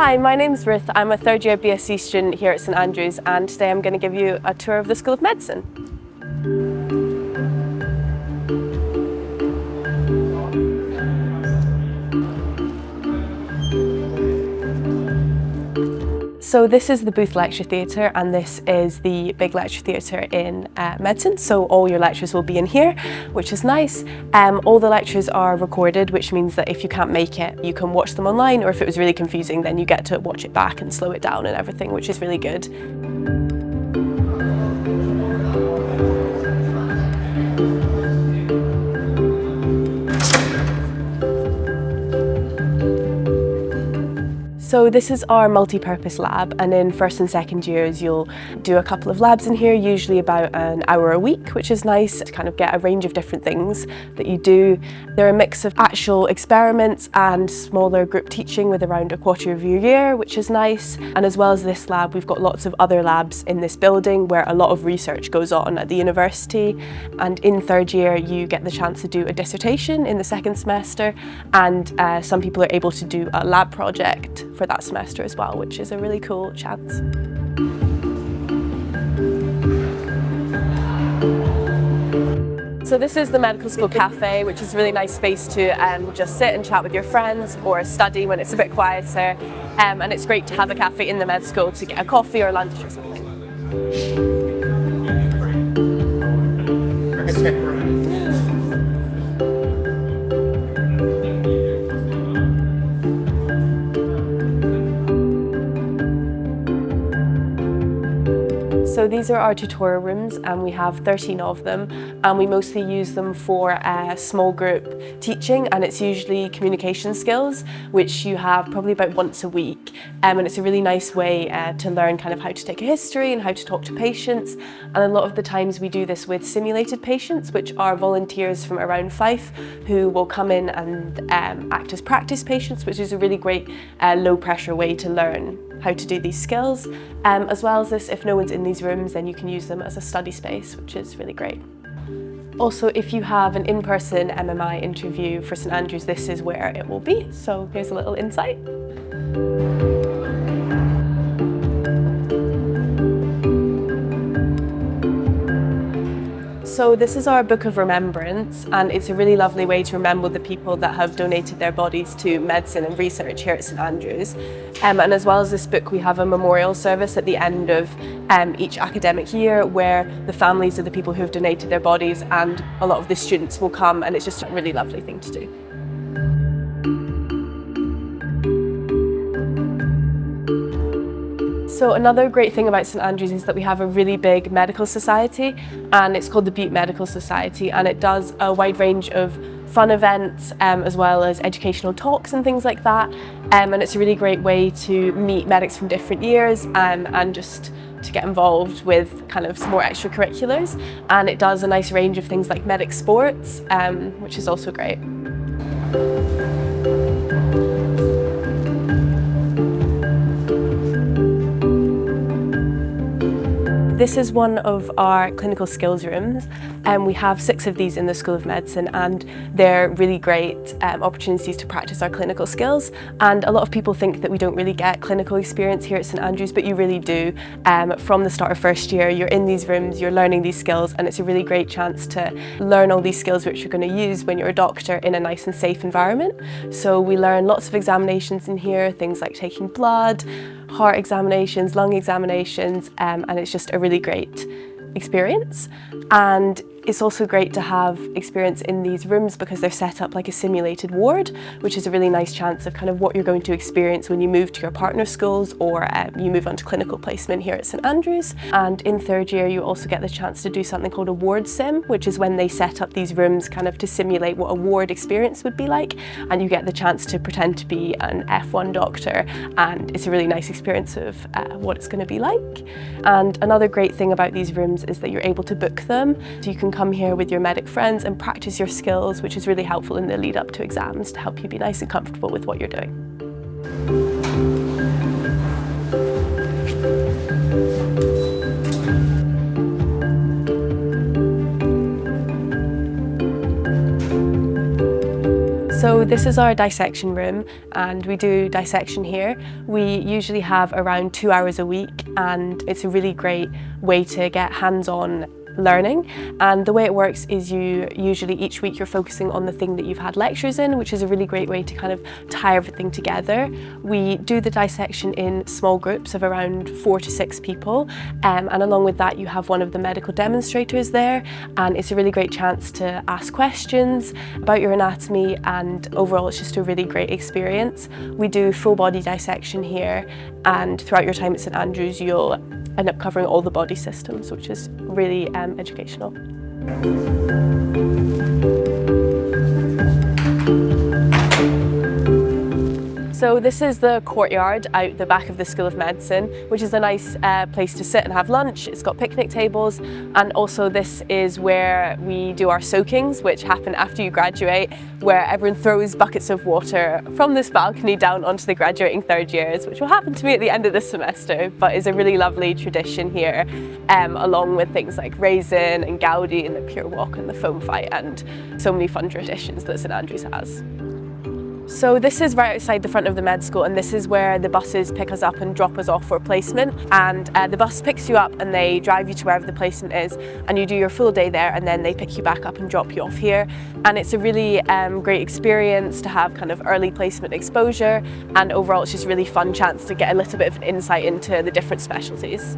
Hi, my name's Ruth. I'm a third year BSc student here at St Andrews, and today I'm going to give you a tour of the School of Medicine. So this is the Bute lecture theatre, and this is the big lecture theatre in medicine. So all your lectures will be in here, which is nice. All the lectures are recorded, which means that if you can't make it, you can watch them online, or if it was really confusing, then you get to watch it back and slow it down and everything, which is really good. So this is our multi-purpose lab, and in first and second years you'll do a couple of labs in here, usually about an hour a week, which is nice to kind of get a range of different things that you do. They're a mix of actual experiments and smaller group teaching with around a quarter of your year, which is nice. And as well as this lab, we've got lots of other labs in this building where a lot of research goes on at the university. And in third year you get the chance to do a dissertation in the second semester, and some people are able to do a lab project for that semester as well, which is a really cool chance. So this is the medical school cafe, which is a really nice space to just sit and chat with your friends or study when it's a bit quieter. And it's great to have a cafe in the med school to get a coffee or lunch or something. So these are our tutorial rooms, and we have 13 of them, and we mostly use them for small group teaching, and it's usually communication skills, which you have probably about once a week. And it's a really nice way to learn kind of how to take a history and how to talk to patients. And a lot of the times we do this with simulated patients, which are volunteers from around Fife who will come in and act as practice patients, which is a really great low pressure way to learn how to do these skills. As well as this, if no one's in these rooms, then you can use them as a study space, which is really great. Also, if you have an in-person MMI interview for St Andrews, this is where it will be. So here's a little insight. So this is our book of Remembrance, and it's a really lovely way to remember the people that have donated their bodies to medicine and research here at St Andrews. And as well as this book, we have a memorial service at the end of each academic year where the families of the people who have donated their bodies and a lot of the students will come, and it's just a really lovely thing to do. So another great thing about St Andrews is that we have a really big medical society, and it's called the Bute Medical Society, and it does a wide range of fun events as well as educational talks and things like that. And it's a really great way to meet medics from different years and just to get involved with kind of some more extracurriculars. And it does a nice range of things like medic sports, which is also great. This is one of our clinical skills rooms, and we have 6 of these in the School of Medicine, and they're really great opportunities to practice our clinical skills. And a lot of people think that we don't really get clinical experience here at St Andrews, but you really do. From the start of first year, you're in these rooms, you're learning these skills, and it's a really great chance to learn all these skills which you're going to use when you're a doctor in a nice and safe environment. So we learn lots of examinations in here, things like taking blood, heart examinations, lung examinations, and it's just a really great experience. And it's also great to have experience in these rooms because they're set up like a simulated ward, which is a really nice chance of kind of what you're going to experience when you move to your partner schools or you move on to clinical placement here at St Andrews. And in third year, you also get the chance to do something called a ward sim, which is when they set up these rooms kind of to simulate what a ward experience would be like. And you get the chance to pretend to be an F1 doctor, and it's a really nice experience of what it's going to be like. And another great thing about these rooms is that you're able to book them. So you can come here with your medic friends and practice your skills, which is really helpful in the lead up to exams to help you be nice and comfortable with what you're doing. So this is our dissection room, and we do dissection here. We usually have around 2 hours a week, and it's a really great way to get hands-on learning. And the way it works is usually each week you're focusing on the thing that you've had lectures in, which is a really great way to kind of tie everything together. We do the dissection in small groups of around 4 to 6 people, and along with that you have one of the medical demonstrators there, and it's a really great chance to ask questions about your anatomy, and overall it's just a really great experience. We do full body dissection here, and throughout your time at St Andrews you'll end up covering all the body systems, which is really educational. So this is the courtyard out the back of the School of Medicine, which is a nice place to sit and have lunch. It's got picnic tables, and also this is where we do our soakings, which happen after you graduate, where everyone throws buckets of water from this balcony down onto the graduating third years, which will happen to me at the end of this semester, but is a really lovely tradition here, along with things like Raisin and Gaudi and the Pure Walk and the Foam Fight, and so many fun traditions that St Andrews has. So this is right outside the front of the med school, and this is where the buses pick us up and drop us off for placement. And the bus picks you up and they drive you to wherever the placement is, and you do your full day there, and then they pick you back up and drop you off here. And it's a really great experience to have kind of early placement exposure, and overall it's just a really fun chance to get a little bit of an insight into the different specialties.